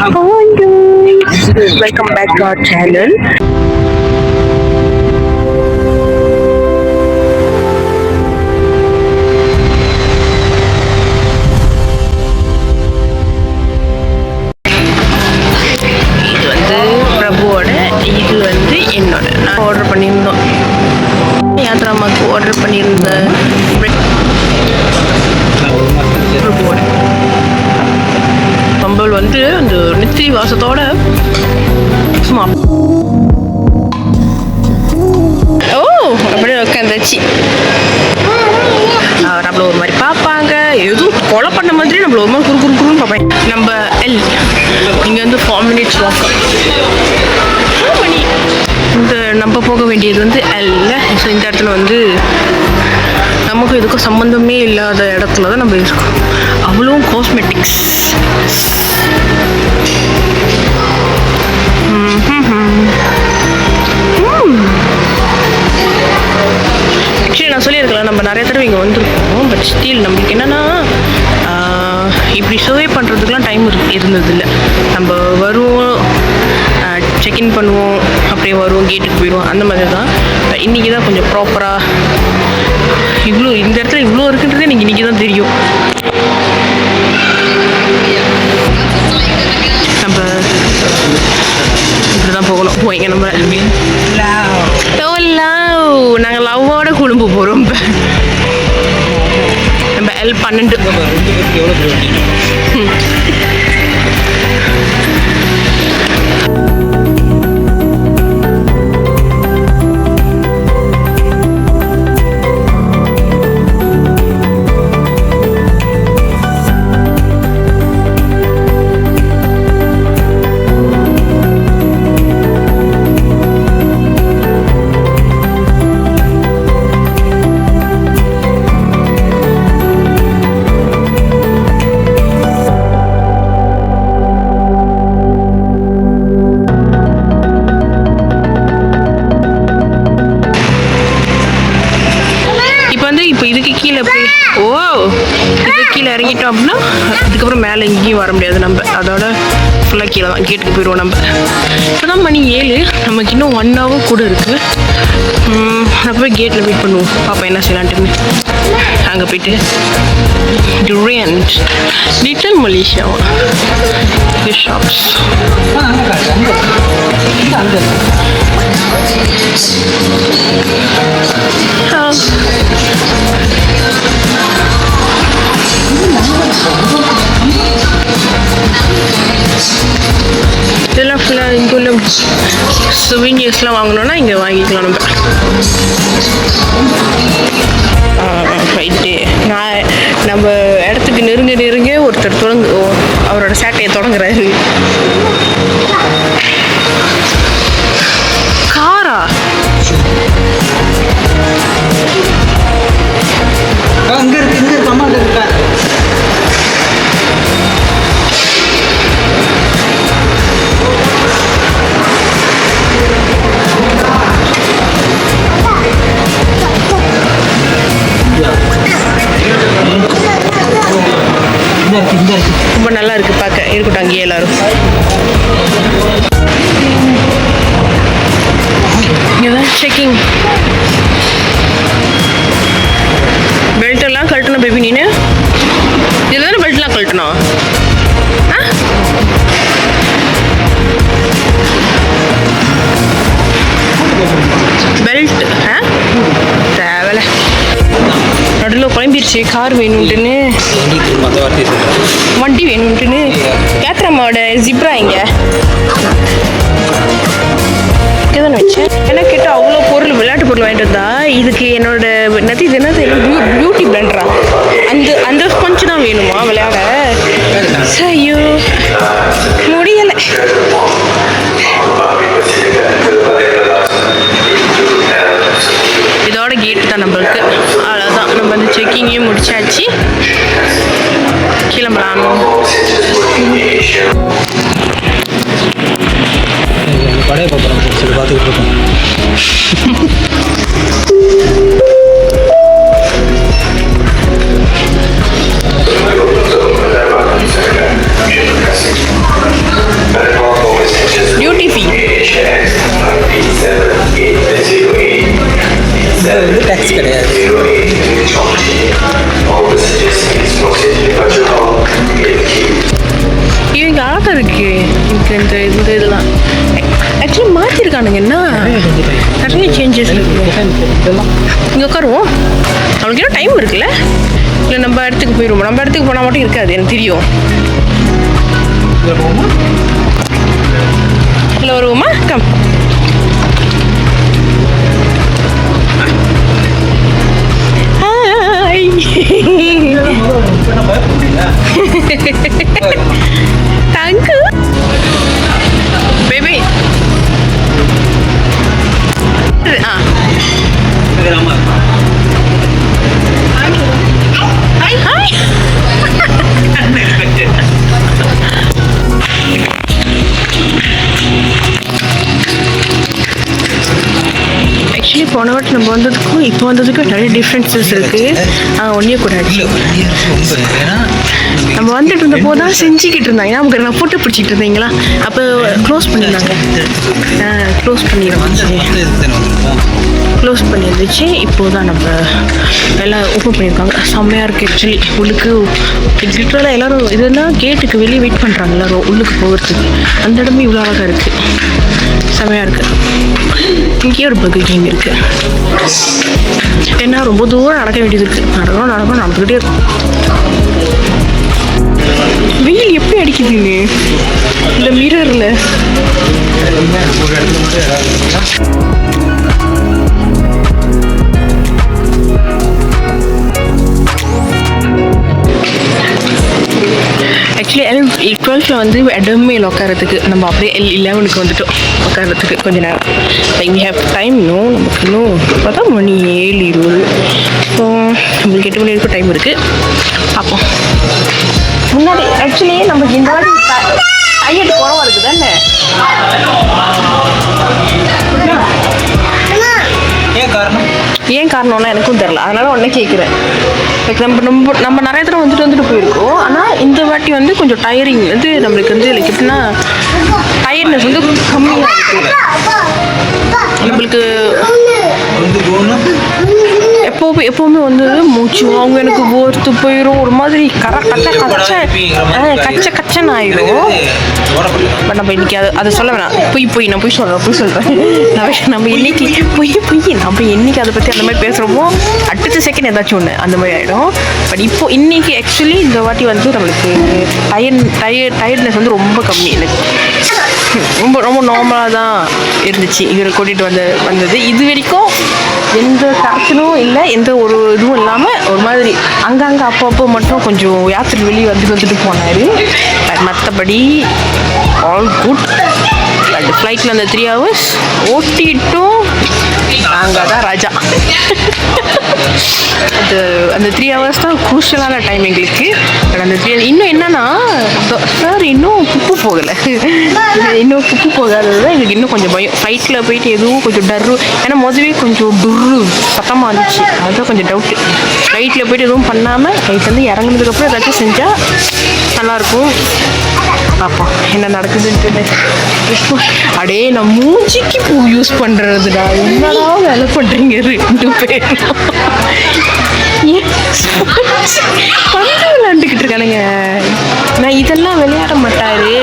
Hi guys, welcome back to our channel. இது வந்து பிரபுவோட, இது வந்து என்னோட. நான் ஆர்டர் பண்ணியிருந்தோம், யாத்ராமாக்கு ஆர்டர் பண்ணியிருந்தேன் பிரபுவோட கம்பல் வந்து அந்த நித்திரி வாசத்தோட சும்மா அப்படியே உட்காந்துச்சு. நம்மள ஒரு மாதிரி பார்ப்பாங்க, எதுவும் கொலை பண்ண மாதிரி நம்மள ஒரு மாதிரி குறுக்குன்னு பார்ப்பேன். நம்ம எல் இங்கே வந்து 4 minutes வாக். இந்த நம்ம போக வேண்டியது வந்து எல்ல. ஸோ இந்த இடத்துல வந்து நமக்கு எதுக்கும் சம்மந்தமே இல்லாத இடத்துல தான் நம்ம இருக்கோம். அவ்வளோ காஸ்மெட்டிக்ஸ். ஆக்சுவலி நான் சொல்லியிருக்கலாம், நம்ம நிறைய தடவை இங்கே வந்திருக்கோம். பட் ஸ்டில் நம்மளுக்கு என்னென்னா இப்படி சர்வே பண்ணுறதுக்குலாம் டைம் இருந்ததில்லை. நம்ம வருவோம், செக்இன் பண்ணுவோம், அப்படியே வருவோம், கேட்டுக்கு போயிடுவோம், அந்த மாதிரி தான். இன்றைக்கி தான் கொஞ்சம் ப்ராப்பராக இவ்வளோ இந்த இடத்துல இவ்வளோ இருக்குன்றதே எனக்கு இன்றைக்கி தான் தெரியும். நம்ம இப்படி தான் போகணும். போய்ங்க நம்ம நாங்கள் லவ்வோட குழும்பு போகிறோம். இப்போ நம்ம L12 இப்போ இதுக்கு கீழே போய் இதுக்கு கீழே இறங்கிட்டோம் அப்படின்னா அதுக்கப்புறம் மேலே எங்கேயும் வர முடியாது. நம்ம அதோட ஃபுல்லாக கீழே தான் கேட்டுக்கு போயிடுவோம். நம்ம இப்போ தான் மணி 7, நமக்கு இன்னும் 1 hour கூட இருக்குது. நான் போய் கேட்டில் வெயிட் பண்ணுவோம், பாப்பா என்ன செய்யலான்ட்டுன்னு. அங்கே போயிட்டு லிட்டில் மலேசியா ஷாப்ஸ். இதெல்லாம் ஃபுல்லாக இங்கே உள்ள சுவீனியர்ஸ்லாம் வாங்கணுன்னா இங்கே வாங்கிக்கலாம் நம்ம. ரைட்டு, நம்ம இடத்துக்கு நெருங்க ஒருத்தர் அவரோட சேட்டையை தொடங்குறாரு. காரா அங்க இருக்கு அம்மா இருக்கா. ரொம்ப நல்லா இருக்கு பார்க்க. இருக்கட்டும் அங்கேயே எல்லாரும். இங்கதான் செக்கிங். பெல்ட் எல்லாம் கழட்டணும் பேபி. நீனு இதில் தானே பெல்ட்லாம் கழட்டணும். பெல்ட் தேவலை. நடுவில் குழம்பிருச்சு கார் வேணும்ட்டுன்னு, வண்டி வேணும்ட்டுன்னு. கேத்ராமாவோட ஜிப்ரா இங்கே தானே வச்சேன். என்ன கேட்டால் அவ்வளோ பொருள், விளையாட்டு பொருள் வாங்கிட்டு வந்தா. இதுக்கு என்னோட இது என்னது பியூட்டி பிளண்டரா, அந்த ஸ்பஞ்ச் தான் வேணுமா விளையாட. ஐயோ முடியலை. இதோட கேட்டு தான் நம்மளுக்கு. அவ்வளோதான், நம்ம வந்து செக்கிங்கையும் முடிச்சாச்சு, கிளம்பலாம். கடையை பார்க்குறோம், சரி பார்த்துக்கிட்டு இருக்கோம். அழகா இருக்கு எனக்கு இந்த இதெல்லாம் ஆக்சுவலி மாற்றிருக்கானுங்க. என்ன நிறைய சேஞ்சஸ் இருக்கு. இங்கே உட்காருவோம். அவனுக்கு இன்னும் டைம் இருக்குல்ல. இல்லை நம்ம இடத்துக்கு போயிடுவோம். நம்ம இடத்துக்கு போனால் மட்டும் இருக்காது எனக்கு தெரியும். இல்லை வருவோமா? கம். Thank you baby. ஆக்சுவலி போன வாட்டி நம்ம வந்ததுக்கும் இப்போ வந்ததுக்கும் நிறைய டிஃப்ரென்சஸ் இருக்குது. ஒன்றே கூட நம்ம வந்துட்டு இருந்த போது தான் செஞ்சுக்கிட்டு இருந்தாங்க. நமக்கு நான் ஃபோட்டோ பிடிச்சிட்டு இருந்தீங்களா? அப்போ க்ளோஸ் பண்ணியிருந்தாங்க. க்ளோஸ் பண்ணியிருந்துச்சு. இப்போ தான் நம்ம எல்லாம் ஓப்பன் பண்ணியிருக்காங்க. செம்மையாக இருக்குது ஆக்சுவலி. உள்ளுக்கு லிட்டரலாக எல்லோரும் இதெல்லாம் கேட்டுக்கு வெளியே வெயிட் பண்ணுறாங்க எல்லோரும் உள்ளுக்கு போகிறதுக்கு. அந்த இடமே இவ்வளோ அழகாக இருக்குது. செம்மையாக இருக்குது. இங்கேயே ஒரு பர்கர் கிங் இருக்குது. ஏன்னா ரொம்ப தூரம் நடக்க வேண்டியது இருக்குது. நடந்துக்கிட்டே இருக்கும். வெயில் எப்படி அடிக்குதுங்க இந்த மிரரில். ஆக்சுவலி 12th வந்து இடமே உட்காரத்துக்கு நம்ம அப்படியே 11க்கு வந்துட்டோம் உட்காரத்துக்கு கொஞ்ச நேரம். வி ஹேவ் டைம் இன்னும் நமக்கு இன்னும் பார்த்தா மணி 7:20. ஸோ நம்மளுக்கு 8 மணி வரைக்கும் டைம் இருக்குது. பார்ப்போம். முன்னாடி ஆக்சுவலி நமக்கு இந்த வாட்டி டையட் குறவாக இருக்குது தானே. ஏன் காரணம்லாம் எனக்கும் தெரில. அதனால உடனே கேட்குறேன். நம்ம நிறைய தடவை வந்துட்டு போயிருக்கோம். ஆனால் இந்த வாட்டி வந்து கொஞ்சம் டயரிங் வந்து நம்மளுக்கு வந்து லைக் எப்படின்னா டயர்ட்னஸ் வந்து கம்மியாக இருக்குது நம்மளுக்கு. எப்போவுமே வந்து மூச்சு அவங்க எனக்கு ஓர்த்து போயிடும். ஒரு மாதிரி கச்சன்னு ஆயிடும். பட் நம்ம இன்னைக்கு அதை சொல்ல வேணாம். நான் போய் சொல்கிறேன். நம்ம இன்னைக்கு நம்ம இன்னைக்கு அதை பற்றி அந்த மாதிரி பேசுகிறோமோ அடுத்த செகண்ட் ஏதாச்சும் ஒன்று அந்த மாதிரி ஆகிடும். பட் இன்னைக்கு ஆக்சுவலி இந்த வாட்டி வந்து நம்மளுக்கு டயர்ட்னஸ் வந்து ரொம்ப கம்மி. எனக்கு ரொம்ப ரொம்ப நார்மலாக தான் இருந்துச்சு. இவரை கூட்டிகிட்டு வந்தது இது வரைக்கும் எந்த கரெக்ஷனும் இல்லை, எந்த ஒரு இதுவும் இல்லாமல் ஒரு மாதிரி அங்கங்கே அப்போ மட்டும் கொஞ்சம் யாத்திரை வெளியே வந்துட்டு போனார். மற்றபடி ஆல் குட். பட் ஃப்ளைட்டில் அந்த 3 hours ஓட்டிட்டும் அங்கே தான் ராஜா. அந்த 3 hours தான் குரூஷியலான டைம் எங்களுக்கு. பட் அந்த 3 இன்னும் என்னன்னா சார் இன்னும் புப்பு போகலை. இன்னும் புப்பு போகாதது தான் எங்களுக்கு இன்னும் கொஞ்சம் பயம். ஃப்ளைட்டில் போயிட்டு எதுவும் கொஞ்சம் டர்ரு. ஏன்னா முதவே கொஞ்சம் டுர்ரு சத்தமாக இருந்துச்சு. அதுதான் கொஞ்சம் டவுட்டு. ஃப்ளைட்டில் போயிட்டு எதுவும் பண்ணாமல் ஃப்ளைட் வந்து இறங்குனதுக்கப்புறம் ஏதாச்சும் செஞ்சால் நல்லாயிருக்கும். பார்ப்போம் என்ன நடக்குதுன்ட்டு. அடே நான் மூஞ்சிக்கு பூ யூஸ் பண்ணுறதுடா. என்னடா வேலை பண்ணுறீங்க 2 பேரும். பந்து விளையாண்டுக்கிட்டு இருக்கானுங்க. நான் இதெல்லாம் விளையாட மாட்டாரு.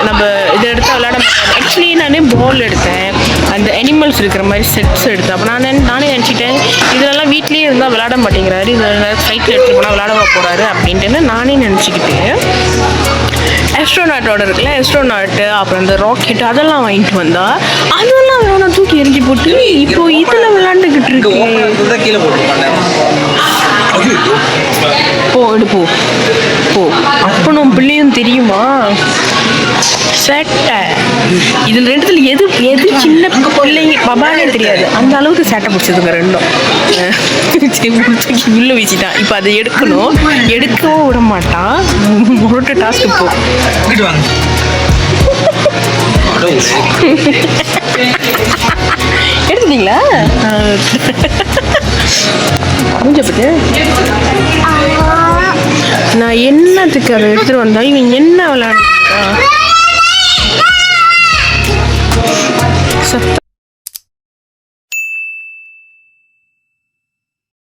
நம்ம இதை எடுத்தால் விளையாட மாட்டாரு. ஆக்சுவலி நானே பால் எடுத்தேன். அந்த அனிமல்ஸ் இருக்கிற மாதிரி செட்ஸ் எடுத்தேன். அப்போ நானே நினச்சிட்டேன் இதெல்லாம் வீட்லேயே இருந்தால் விளையாட மாட்டேங்கிறாரு, இதில் ஃப்ளைட்டில் எடுத்துகிட்டு போனால் விளையாட போகிறாரு அப்படின்ட்டு நானே நினச்சிக்கிட்டு ஆஸ்ட்ரோநாட்டோட இருக்குல்ல, ஆஸ்ட்ரோநாட்டு அப்புறம் அந்த ராக்கெட் அதெல்லாம் வாங்கிட்டு வந்தா அதெல்லாம் வேணாம் தூக்கி எரிஞ்சு போட்டு இப்போ இதில் விளையாண்டுக்கிட்டு இருக்கேன். போ எடுப்போ போ. அப்பனும் பிள்ளையும் தெரியுமா சேட்டை. இதில் ரெண்டுத்துல எது சின்ன பிள்ளைங்க பபானே தெரியாது. அந்த அளவுக்கு சேட்டை பிடிச்சதுங்க ரெண்டும். தூக்கி உள்ள வச்சுட்டான். இப்போ அதை எடுக்கவும் விட மாட்டான். முரட்டு டாஸ்க் இப்போ. எடுத்துட்டீங்களா? முடிஞ்ச பட்டு நான் என்னத்துக்கு அதை எடுத்துட்டு வந்தா இவன் என்ன விளையாடுறான்.